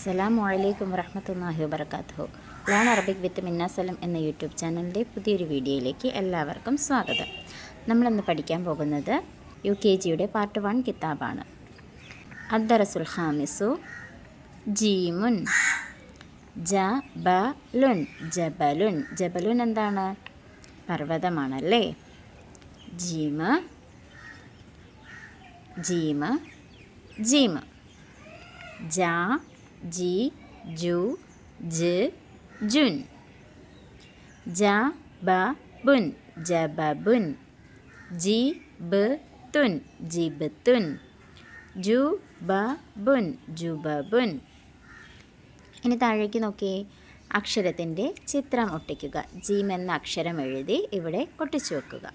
അസ്സലാമു അലൈക്കും വറഹ്മത്തുള്ളാഹി വബറകാതുഹു. ലേൺ അറബിക് വിത്ത് മിന്ന സലം എന്ന യൂട്യൂബ് ചാനലിൻ്റെ പുതിയൊരു വീഡിയോയിലേക്ക് എല്ലാവർക്കും സ്വാഗതം. നമ്മളിന്ന് പഠിക്കാൻ പോകുന്നത് UKGയുടെ പാർട്ട് 1 കിതാബാണ്. അദ്ദറസുൽ ഖാമിസു ജീമുൻ ജബലുൻ. ജബലുൻ ജബലുൻ എന്താണ്? പർവ്വതമാണല്ലേ. ജീമ ജീമ ജീമ ജ ജി ജു ജ് ജുൻ ജബബുൻ ജബബുൻ ജിബ്തുൻ ജിബ്തുൻ ജുബബുൻ ജുബബുൻ. ഇനി താഴേക്ക് നോക്കിയേ. അക്ഷരത്തിൻ്റെ ചിത്രം ഒട്ടിക്കുക. ജീം എന്ന അക്ഷരം എഴുതി ഇവിടെ ഒട്ടിച്ചു വെക്കുക.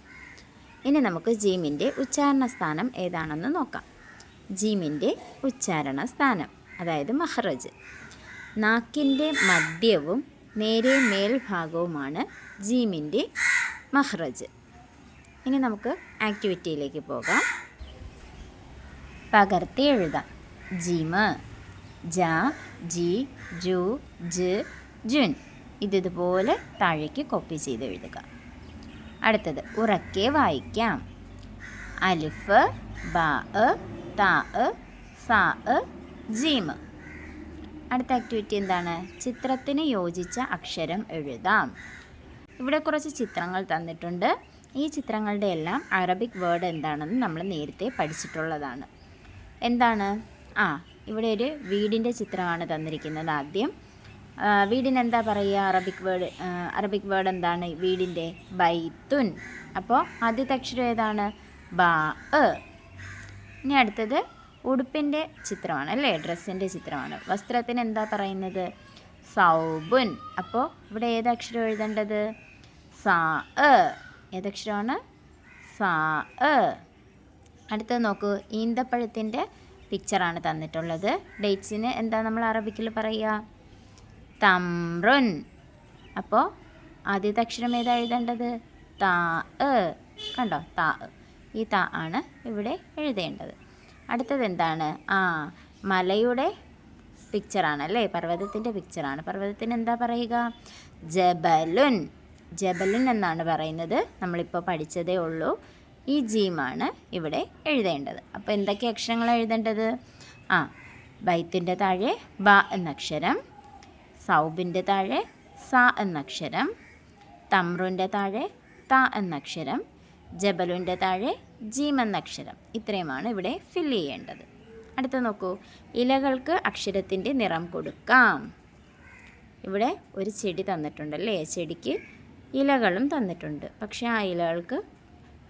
ഇനി നമുക്ക് ജീമിൻ്റെ ഉച്ചാരണ സ്ഥാനം ഏതാണെന്ന് നോക്കാം. ജീമിൻ്റെ ഉച്ചാരണ സ്ഥാനം, അതായത് മഖ്റജ്. നാക്കിൻ്റെ മധ്യവും നേരെ മേൽഭാഗവുമാണ് ജീമിൻ്റെ മഖ്റജ്. ഇനി നമുക്ക് ആക്ടിവിറ്റിയിലേക്ക് പോകാം. പകർത്തി എഴുതാം. ജീമ് ജ ജി ജു ജ് ജുൻ. ഇതുപോലെ താഴേക്ക് കോപ്പി ചെയ്ത് എഴുതുക. അടുത്തത് ഉറക്കെ വായിക്കാം. അലിഫ് ബാ താ സാ ജീമ്. അടുത്ത ആക്ടിവിറ്റി എന്താണ്? ചിത്രത്തിന് യോജിച്ച അക്ഷരം എഴുതാം. ഇവിടെ കുറച്ച് ചിത്രങ്ങൾ തന്നിട്ടുണ്ട്. ഈ ചിത്രങ്ങളുടെ എല്ലാം അറബിക് വേർഡ് എന്താണെന്ന് നമ്മൾ നേരത്തെ പഠിച്ചിട്ടുള്ളതാണ്. എന്താണ്? ഇവിടെ ഒരു വീടിൻ്റെ ചിത്രമാണ് തന്നിരിക്കുന്നത്. ആദ്യം വീടിന് എന്താ പറയുക? അറബിക് വേർഡ് എന്താണ് വീടിൻ്റെ? ബൈത്തുൻ. അപ്പോൾ ആദ്യത്തെ അക്ഷരം ഏതാണ്? ബാ. ഇനി അടുത്തത് ഉടുപ്പിൻ്റെ ചിത്രമാണ് അല്ലേ, ഡ്രസ്സിൻ്റെ ചിത്രമാണ്. വസ്ത്രത്തിന് എന്താ പറയുന്നത്? സൗബുൻ. അപ്പോൾ ഇവിടെ ഏതക്ഷരം എഴുതേണ്ടത്? സാ. ഏതക്ഷരമാണ്? സാ. അടുത്തത് നോക്കൂ. ഈന്തപ്പഴത്തിൻ്റെ പിക്ചറാണ് തന്നിട്ടുള്ളത്. ഡേറ്റ്സിന് എന്താ നമ്മൾ അറബിക്കിൽ പറയുക? തംറുൻ. അപ്പോൾ ആദ്യത്തെ അക്ഷരം ഏതാ എഴുതേണ്ടത്? താ. കണ്ടോ? താ. ഈ താ ആണ് ഇവിടെ എഴുതേണ്ടത്. അടുത്തത് എന്താണ്? മലയുടെ പിക്ചറാണ് അല്ലേ, പർവ്വതത്തിൻ്റെ പിക്ചറാണ്. പർവ്വതത്തിന് എന്താ പറയുക? ജബലുൻ. ജബലുൻ എന്നാണ് പറയുന്നത്. നമ്മളിപ്പോൾ പഠിച്ചതേ ഉള്ളൂ. ഈ ജീമാണ് ഇവിടെ എഴുതേണ്ടത്. അപ്പോൾ എന്തൊക്കെ അക്ഷരങ്ങളാണ് എഴുതേണ്ടത്? ബൈത്തിൻ്റെ താഴെ ബ എന്നക്ഷരം, സൗബിൻ്റെ താഴെ സ എന്നക്ഷരം, തമ്രുൻ്റെ താഴെ ത എന്നക്ഷരം, ജബലുൻ്റെ താഴെ ജീം എന്നക്ഷരം. ഇത്രയുമാണ് ഇവിടെ ഫില്ല് ചെയ്യേണ്ടത്. അടുത്ത നോക്കൂ. ഇലകൾക്ക് അക്ഷരത്തിൻ്റെ നിറം കൊടുക്കാം. ഇവിടെ ഒരു ചെടി തന്നിട്ടുണ്ടല്ലേ. ചെടിക്ക് ഇലകളും തന്നിട്ടുണ്ട്. പക്ഷേ ആ ഇലകൾക്ക്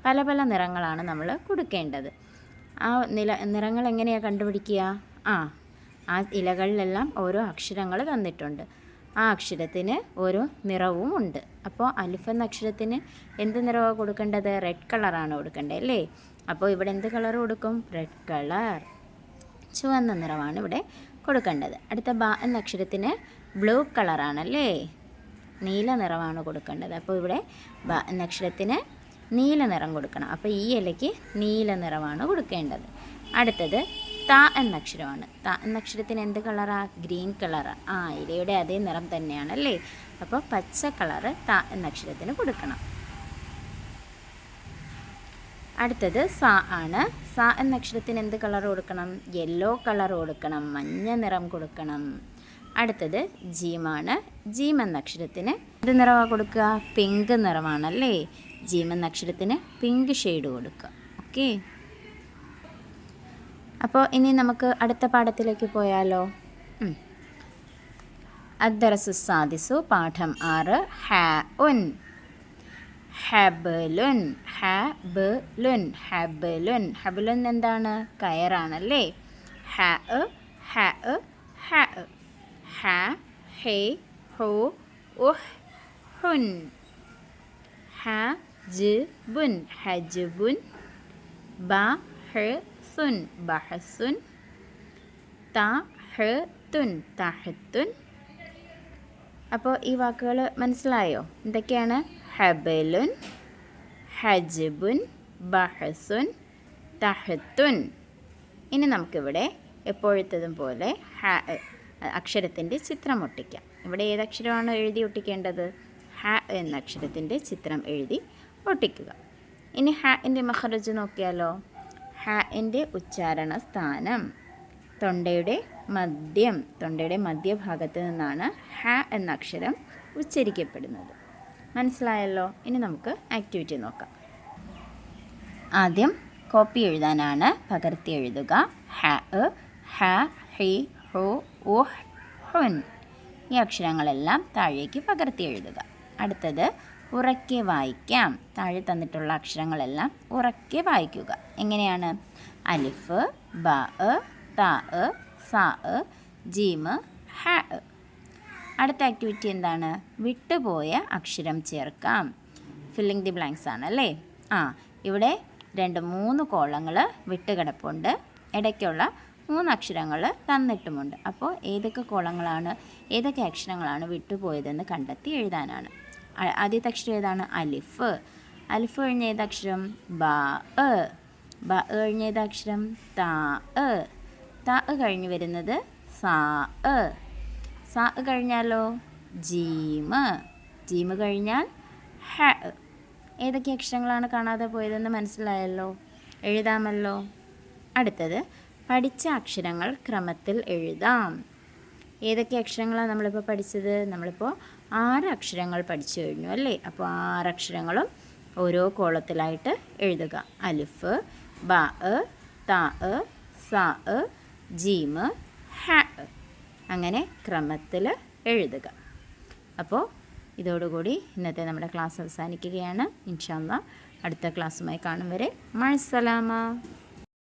പല പല നിറങ്ങളാണ് നമ്മൾ കൊടുക്കേണ്ടത്. ആ നിറങ്ങൾ എങ്ങനെയാണ് കണ്ടുപിടിക്കുക? ആ ഇലകളിലെല്ലാം ഓരോ അക്ഷരങ്ങൾ തന്നിട്ടുണ്ട്. ആ അക്ഷരത്തിന് ഓരോ നിറവും ഉണ്ട്. അപ്പോൾ അലിഫ് എന്ന അക്ഷരത്തിന് എന്ത് നിറമാണ് കൊടുക്കേണ്ടത്? റെഡ് കളറാണ് കൊടുക്കേണ്ടത് അല്ലേ. അപ്പോൾ ഇവിടെ എന്ത് കളർ കൊടുക്കും? റെഡ് കളർ, ചുവന്ന നിറമാണ് ഇവിടെ കൊടുക്കേണ്ടത്. അടുത്ത ബ എന്ന അക്ഷരത്തിന് ബ്ലൂ കളറാണല്ലേ, നീല നിറമാണ് കൊടുക്കേണ്ടത്. അപ്പോൾ ഇവിടെ ബ എന്ന അക്ഷരത്തിന് നീല നിറം കൊടുക്കണം. അപ്പോൾ ഈ ഇലയ്ക്ക് നീല നിറമാണ് കൊടുക്കേണ്ടത്. അടുത്തത് ത എന്നക്ഷരമാണ്. ത എന്നക്ഷരത്തിന് എന്ത് കളറാണ്? ഗ്രീൻ കളറാണ്. ഇലയുടെ അതേ നിറം തന്നെയാണല്ലേ. അപ്പോൾ പച്ച കളറ് ത എന്നക്ഷരത്തിന് കൊടുക്കണം. അടുത്തത് സ ആണ്. സ എന്നക്ഷരത്തിന് എന്ത് കളർ കൊടുക്കണം? യെല്ലോ കളർ കൊടുക്കണം, മഞ്ഞ നിറം കൊടുക്കണം. അടുത്തത് ജീമാണ്. ജീം എന്നക്ഷരത്തിന് എന്ത് നിറമാണ് കൊടുക്കുക? പിങ്ക് നിറമാണല്ലേ. ജീം എന്നക്ഷരത്തിന് പിങ്ക് ഷെയ്ഡ് കൊടുക്കുക. ഓക്കെ. അപ്പോൾ ഇനി നമുക്ക് അടുത്ത പാഠത്തിലേക്ക് പോയാലോ? അദ്ദറസു സാദിസു പാഠം 6 ഹഉൻ. ഹബലുൻ. ഹബലുൻ. ഹബലുൻ. ഹബലുൻ എന്താണ്? കയറാണല്ലേ. ഹ ഹ ഹ ഹ ഹെ ഹു ഉഹ് ഹുൻ. ഹജ്ബുൻ. ഹജ്ബുൻ. ബഹ്സുൻ. ബഹസുൻ. തഹ്തുൻ. തഹ്തുൻ. അപ്പോൾ ഈ വാക്കുകൾ മനസ്സിലായോ? എന്തൊക്കെയാണ്? ഹബലുൻ, ഹജ്ബുൻ, ബഹസുൻ, തഹ്തുൻ. ഇനി നമുക്കിവിടെ എപ്പോഴത്തതും പോലെ അക്ഷരത്തിൻ്റെ ചിത്രം ഒട്ടിക്കാം. ഇവിടെ ഏതക്ഷരമാണ് എഴുതി ഒട്ടിക്കേണ്ടത്? ഹ എന്ന അക്ഷരത്തിൻ്റെ ചിത്രം എഴുതി ഒട്ടിക്കുക. ഇനി ഹാൻ്റെ മഖറജ് നോക്കിയാലോ. ഹാൻ്റെ ഉച്ചാരണ സ്ഥാനം തൊണ്ടയുടെ മധ്യഭാഗത്ത് നിന്നാണ് ഹ എന്ന അക്ഷരം ഉച്ചരിക്കപ്പെടുന്നത്. മനസ്സിലായല്ലോ. ഇനി നമുക്ക് ആക്ടിവിറ്റി നോക്കാം. ആദ്യം കോപ്പി എഴുതാനാണ്. പകർത്തി എഴുതുക. ഹ, ഹ, ഹി, ഹു, ഉഹ്, ഹുൻ. ഈ അക്ഷരങ്ങളെല്ലാം താഴേക്ക് പകർത്തി എഴുതുക. അടുത്തത് ഉറക്കെ വായിക്കാം. താഴെ തന്നിട്ടുള്ള അക്ഷരങ്ങളെല്ലാം ഉറക്കെ വായിക്കുക. എങ്ങനെയാണ്? അലിഫ്, ബ, ത, സ, ജീമ്, ഹ. അടുത്ത ആക്ടിവിറ്റി എന്താണ്? വിട്ടുപോയ അക്ഷരം ചേർക്കാം. ഫില്ലിംഗ് ദി ബ്ലാങ്ക്സ് ആണല്ലേ. ഇവിടെ 2-3 കോളങ്ങൾ വിട്ടുകിടപ്പുണ്ട്. ഇടയ്ക്കുള്ള 3 അക്ഷരങ്ങൾ തന്നിട്ടുമുണ്ട്. അപ്പോൾ ഏതൊക്കെ അക്ഷരങ്ങളാണ് വിട്ടുപോയതെന്ന് കണ്ടെത്തി എഴുതാനാണ്. ആദ്യത്തെ അക്ഷരം ഏതാണ്? അലിഫ്. അലിഫ് കഴിഞ്ഞ ഏതക്ഷരം? ബ. ബ കഴിഞ്ഞ ഏതക്ഷരം? ത. ത കഴിഞ്ഞ് വരുന്നത് സ. സ കഴിഞ്ഞാലോ? ജീമ്. ജീമ് കഴിഞ്ഞാൽ ഹ. ഏതൊക്കെ അക്ഷരങ്ങളാണ് കാണാതെ പോയതെന്ന് മനസ്സിലായല്ലോ. എഴുതാമല്ലോ. അടുത്തത് പഠിച്ച അക്ഷരങ്ങൾ ക്രമത്തിൽ എഴുതാം. ഏതൊക്കെ അക്ഷരങ്ങളാണ് നമ്മളിപ്പോൾ പഠിച്ചത്? നമ്മളിപ്പോൾ 6 അക്ഷരങ്ങൾ പഠിച്ചു കഴിഞ്ഞു അല്ലേ. അപ്പോൾ 6 അക്ഷരങ്ങളും ഓരോ കോളത്തിലായിട്ട് എഴുതുക. അലിഫ്, ബ, ത, സ, ജീമ്, ഹ. അങ്ങനെ ക്രമത്തിൽ എഴുതുക. അപ്പോൾ ഇതോടുകൂടി ഇന്നത്തെ നമ്മുടെ ക്ലാസ് അവസാനിക്കുകയാണ്. ഇൻഷാ അല്ലാഹ് അടുത്ത ക്ലാസ്സുമായി കാണും വരെ മഅസ്സലാമ.